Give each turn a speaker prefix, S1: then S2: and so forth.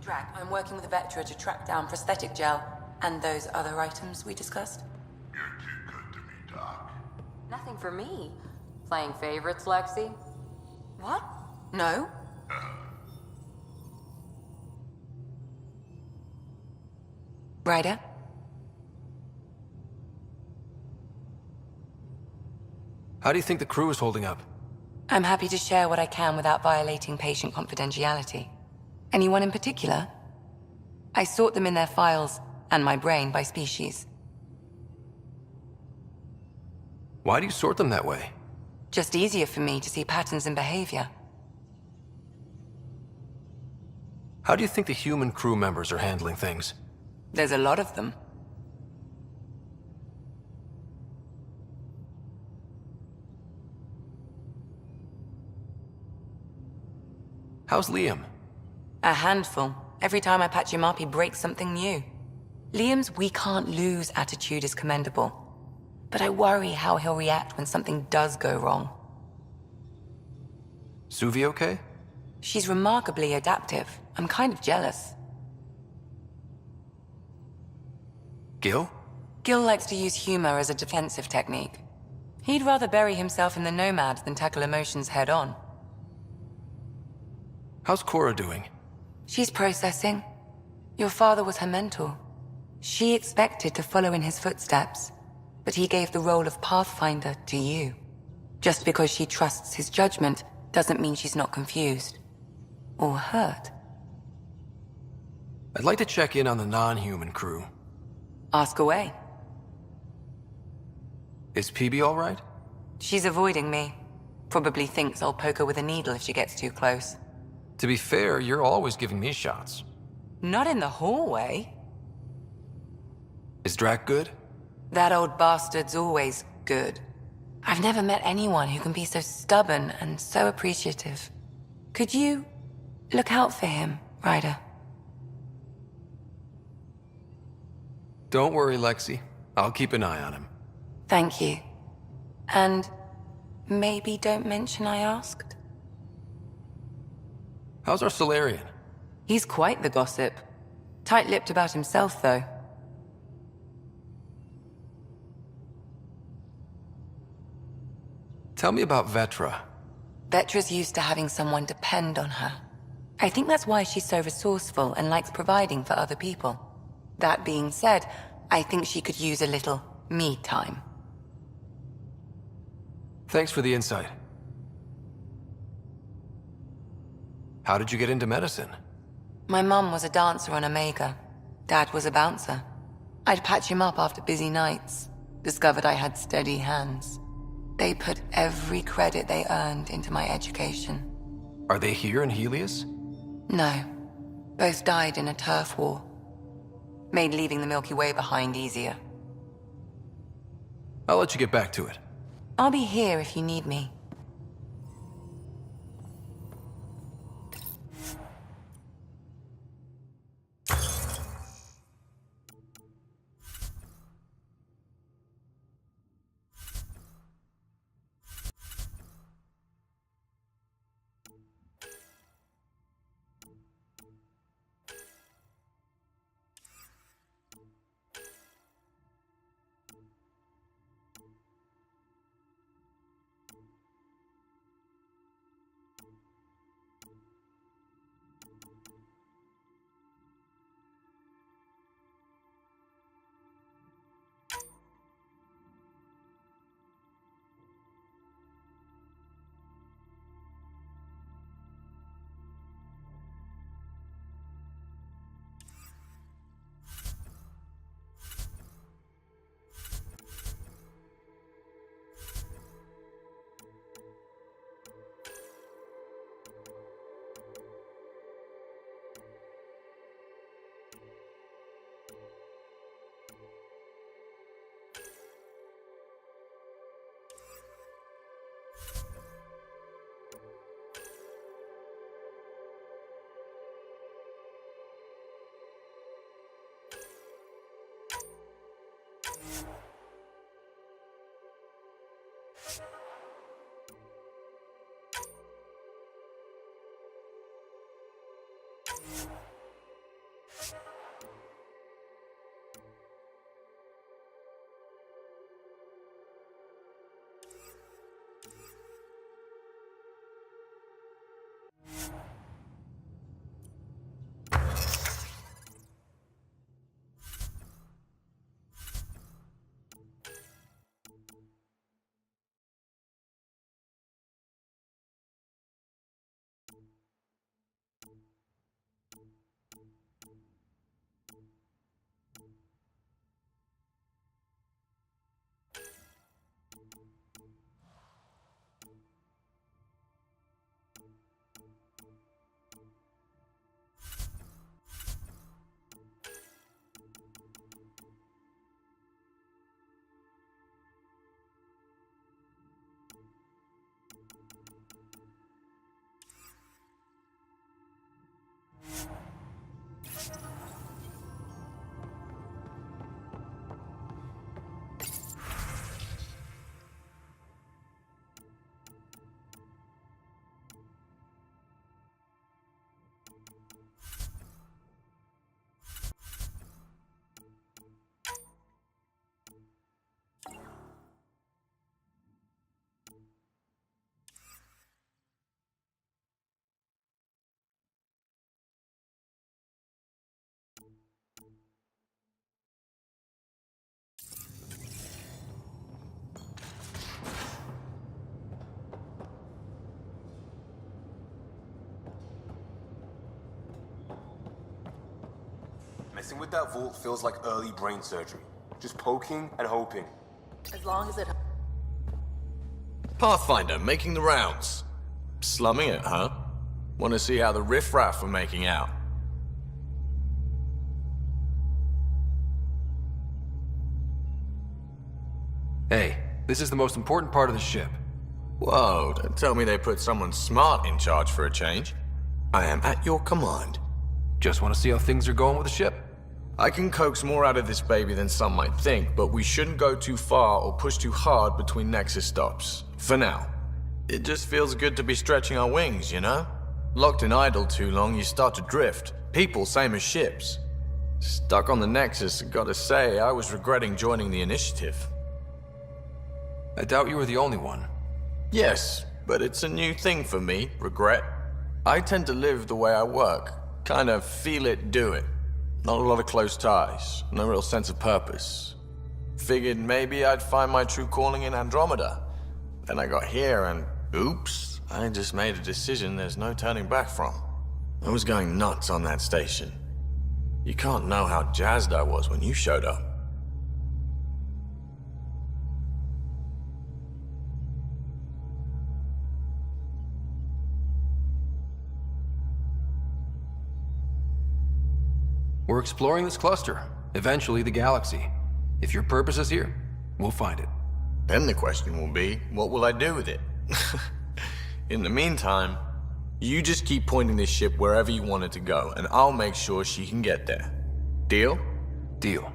S1: Drac, I'm working with Vetra to track down prosthetic gel and those other items we discussed.
S2: You're too good to me, Doc.
S3: Nothing for me. Playing favorites, Lexi?
S1: What? No? Ryder?
S4: How do you think the crew is holding up?
S1: I'm happy to share what I can without violating patient confidentiality. Anyone in particular? I sort them in their files, and my brain, by species.
S4: Why do you sort them that way?
S1: Just easier for me to see patterns in behavior.
S4: How do you think the human crew members are handling things?
S1: There's a lot of them.
S4: How's Liam?
S1: A handful. Every time I patch him up, he breaks something new. Liam's "we can't lose" attitude is commendable. But I worry how he'll react when something does go wrong.
S4: Suvi okay?
S1: She's remarkably adaptive. I'm kind of jealous.
S4: Gil?
S1: Gil likes to use humor as a defensive technique. He'd rather bury himself in the Nomad than tackle emotions head-on.
S4: How's Cora doing?
S1: She's processing. Your father was her mentor. She expected to follow in his footsteps, but he gave the role of Pathfinder to you. Just because she trusts his judgment doesn't mean she's not confused. Or hurt.
S4: I'd like to check in on the non-human crew.
S1: Ask away.
S4: Is PB all right?
S1: She's avoiding me. Probably thinks I'll poke her with a needle if she gets too close.
S4: To be fair, you're always giving me shots.
S1: Not in the hallway.
S4: Is Drac good?
S1: That old bastard's always good. I've never met anyone who can be so stubborn and so appreciative. Could you look out for him, Ryder?
S4: Don't worry, Lexi. I'll keep an eye on him.
S1: Thank you. And maybe don't mention I asked?
S4: How's our Solarian?
S1: He's quite the gossip. Tight-lipped about himself, though.
S4: Tell me about Vetra.
S1: Vetra's used to having someone depend on her. I think that's why she's so resourceful and likes providing for other people. That being said, I think she could use a little me time.
S4: Thanks for the insight. How did you get into medicine?
S1: My mum was a dancer on Omega. Dad was a bouncer. I'd patch him up after busy nights. Discovered I had steady hands. They put every credit they earned into my education.
S4: Are they here in Helios?
S1: No. Both died in a turf war. Made leaving the Milky Way behind easier.
S4: I'll let you get back to it.
S1: I'll be here if you need me.
S5: Messing with that vault feels like early brain surgery. Just poking and hoping.
S3: As long as it...
S6: Pathfinder, making the rounds. Slumming it, huh? Want to see how the riffraff are making out?
S4: Hey, this is the most important part of the ship.
S6: Whoa, don't tell me they put someone smart in charge for a change. I am at your command.
S4: Just want to see how things are going with the ship.
S6: I can coax more out of this baby than some might think, but we shouldn't go too far or push too hard between Nexus stops. For now. It just feels good to be stretching our wings, you know? Locked in idle too long, you start to drift. People, same as ships. Stuck on the Nexus, gotta say, I was regretting joining the Initiative.
S4: I doubt you were the only one.
S6: Yes, but it's a new thing for me, regret. I tend to live the way I work. Kind of feel it, do it. Not a lot of close ties, no real sense of purpose. Figured maybe I'd find my true calling in Andromeda. Then I got here and, oops, I just made a decision there's no turning back from. I was going nuts on that station. You can't know how jazzed I was when you showed up.
S4: We're exploring this cluster, eventually the galaxy. If your purpose is here, we'll find it.
S6: Then the question will be, what will I do with it? In the meantime, you just keep pointing this ship wherever you want it to go, and I'll make sure she can get there. Deal?
S4: Deal.